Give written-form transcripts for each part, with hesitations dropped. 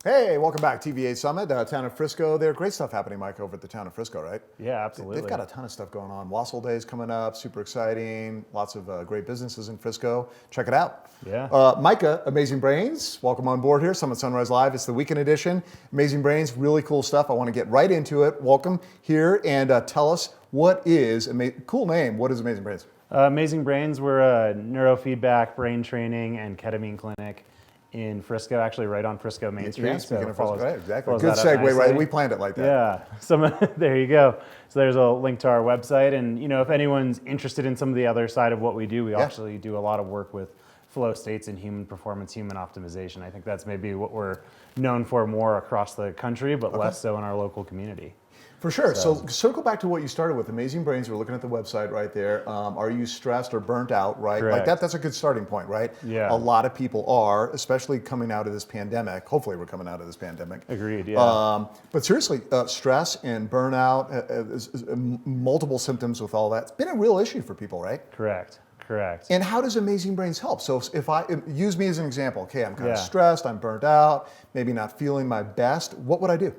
Hey, welcome back. TVA Summit, Town of Frisco. There, great stuff happening, Mike, over at the Town of Frisco, right? Yeah, absolutely. They've got a ton of stuff going on. Wassail Day is coming up, super exciting. Lots of great businesses in Frisco. Check it out. Yeah. Micah, Amazing Brains, welcome on board here. Summit Sunrise Live. It's the weekend edition. Amazing Brains, really cool stuff. I want to get right into it. Welcome here and tell us what is cool name. What is Amazing Brains? Amazing Brains, we're a neurofeedback, brain training, and ketamine clinic in Frisco, actually right on Frisco Main Street. Yeah, speaking of Frisco, right, exactly. Good Good segue, right? We planned it like that. Yeah, there you go. So there's a link to our website, and if anyone's interested in some of the other side of what we do, we actually do a lot of work with flow states and human performance, human optimization. I think that's maybe what we're known for more across the country, but less so in our local community. For sure. So circle back to what you started with, Amazing Brains. We're looking at the website right there. Are you stressed or burnt out, right? Correct. Like that's a good starting point, right? Yeah. A lot of people are, especially coming out of this pandemic. Hopefully we're coming out of this pandemic. Agreed, yeah. But seriously, stress and burnout, multiple symptoms with all that, it's been a real issue for people, right? Correct. And how does Amazing Brains help? So if I use me as an example, okay, I'm kind of stressed, I'm burnt out, maybe not feeling my best, what would I do?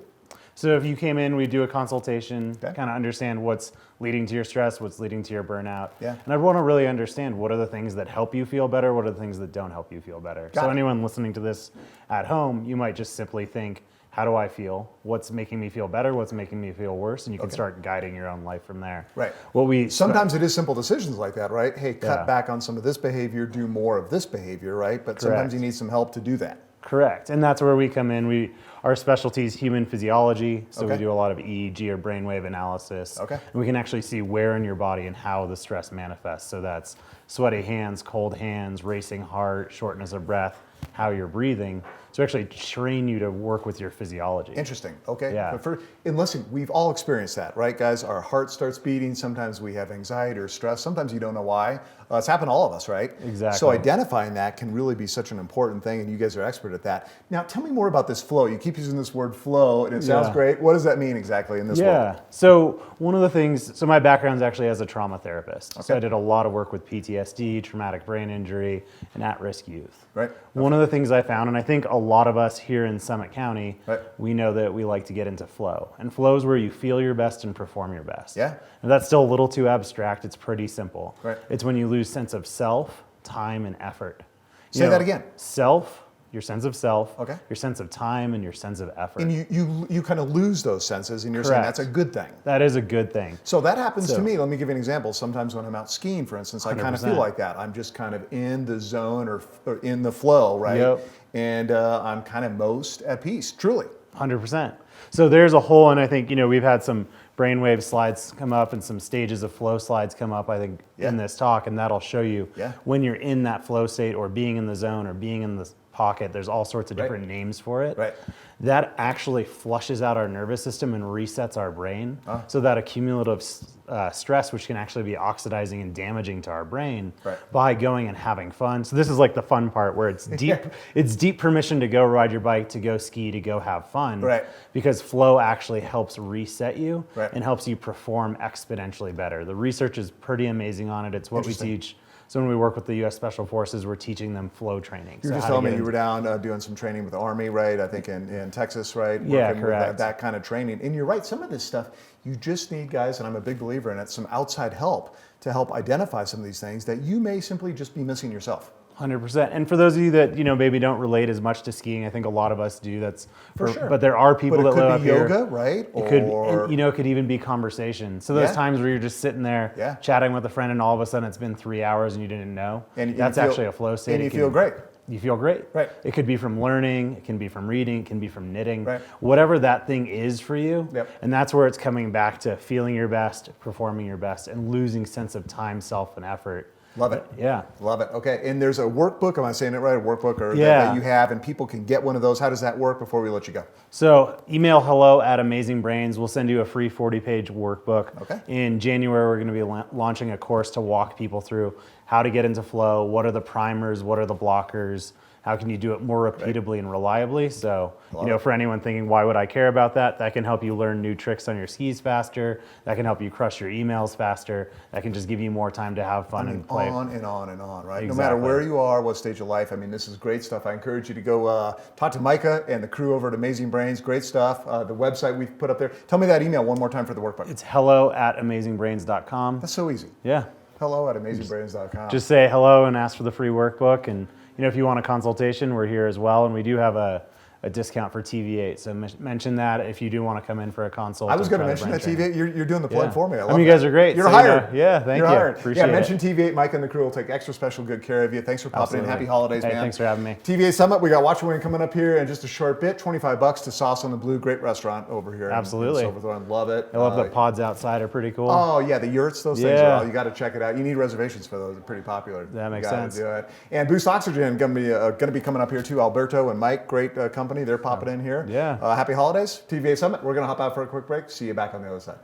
So if you came in, we do a consultation, kind of understand what's leading to your stress, what's leading to your burnout. Yeah. And I want to really understand what are the things that help you feel better, what are the things that don't help you feel better. So anyone listening to this at home, you might just simply think, how do I feel? What's making me feel better? What's making me feel worse? And you can start guiding your own life from there. Right. Sometimes it is simple decisions like that, right? Hey, cut back on some of this behavior, do more of this behavior, right? But sometimes you need some help to do that. Correct. And that's where we come in. Our specialty is human physiology. So we do a lot of EEG or brainwave analysis. Okay. And we can actually see where in your body and how the stress manifests. So that's sweaty hands, cold hands, racing heart, shortness of breath, how you're breathing. So we actually train you to work with your physiology. Interesting. Okay. Yeah. And listen, we've all experienced that, right, guys? Our heart starts beating. Sometimes we have anxiety or stress. Sometimes you don't know why. It's happened to all of us, right? Exactly. So identifying that can really be such an important thing, and you guys are expert at that. Now, tell me more about this flow. You keep using this word flow, and it sounds great. What does that mean exactly in this world? So one of the things, so my background is actually as a trauma therapist. Okay. So I did a lot of work with PTSD, traumatic brain injury, and at-risk youth. Right. One of the things I found, and I think a lot of us here in Summit County, we know that we like to get into flow. And flow is where you feel your best and perform your best. Yeah. And that's still a little too abstract. It's pretty simple. Right. It's when you lose sense of self, time, and effort. Say that again. Self, your sense of self, okay, your sense of time, and your sense of effort. And you kind of lose those senses, and you're saying that's a good thing. That is a good thing. So that happens to me. Let me give you an example. Sometimes when I'm out skiing, for instance, 100%. I kind of feel like that. I'm just kind of in the zone or in the flow, right? Yep. And I'm kind of most at peace, truly. 100%. So there's a whole, and I think, we've had some brainwave slides come up and some stages of flow slides come up, I think, in this talk, and that'll show you when you're in that flow state or being in the zone or being in the pocket. There's all sorts of different names for it. Right. That actually flushes out our nervous system and resets our brain. So that accumulative stress, which can actually be oxidizing and damaging to our brain, by going and having fun. So this is like the fun part where it's deep. It's deep permission to go ride your bike, to go ski, to go have fun. Right. Because flow actually helps reset you and helps you perform exponentially better. The research is pretty amazing on it. It's what we teach. So when we work with the U.S. Special Forces, we're teaching them flow training. You were just telling me you were down doing some training with the Army, right? I think in Texas, right? Yeah, correct. That kind of training. And you're right, some of this stuff, you just need, guys, and I'm a big believer in it, some outside help to help identify some of these things that you may simply just be missing yourself. 100%. And for those of you that maybe don't relate as much to skiing, I think a lot of us do. That's for sure. But there are people that live up here. It could be yoga, right? It could, it could even be conversation. So those times where you're just sitting there chatting with a friend, and all of a sudden it's been 3 hours and you didn't know. And that's actually a flow state. And you feel great. You feel great. Right. It could be from learning. It can be from reading. It can be from knitting. Right. Whatever that thing is for you. Yep. And that's where it's coming back to feeling your best, performing your best, and losing sense of time, self, and effort. Love it. Yeah. Love it. Okay. And there's a workbook, am I saying it right? A workbook that you have, and people can get one of those. How does that work before we let you go? So email hello@amazingbrains. We'll send you a free 40-page workbook. Okay. In January, we're going to be launching a course to walk people through how to get into flow, what are the primers, what are the blockers, how can you do it more repeatably and reliably. So, for anyone thinking, why would I care about that? That can help you learn new tricks on your skis faster. That can help you crush your emails faster. That can just give you more time to have fun and play. On and on and on, right? Exactly. No matter where you are, what stage of life. I mean, this is great stuff. I encourage you to go talk to Micah and the crew over at Amazing Brains. Great stuff. The website we've put up there. Tell me that email one more time for the workbook. It's hello@amazingbrains.com. That's so easy. Yeah. Hello@amazingbrains.com. Just say hello and ask for the free workbook. And if you want a consultation, we're here as well. And we do have a discount for TV8. So mention that if you do want to come in for a consult. I was going to mention that TV8. You're doing the plug for me. I love you guys are great. You're hired. Thank you. Hired. Appreciate it. Mention TV8. Mike and the crew will take extra special good care of you. Thanks for popping in. Happy holidays, man. Thanks for having me. TVA Summit. We got Watch Your Wing coming up here in just a short bit. $25 to Sauce on the Blue. Great restaurant over here. Absolutely. In Silverthorne. Love it. I love the pods outside are pretty cool. Oh yeah, the yurts. Those things are all. You got to check it out. You need reservations for those. They're pretty popular. That makes sense. Do it. And Boost Oxygen going to be coming up here too. Alberto and Mike, great company. They're popping in here. Yeah. Happy holidays, TVA Summit. We're going to hop out for a quick break. See you back on the other side.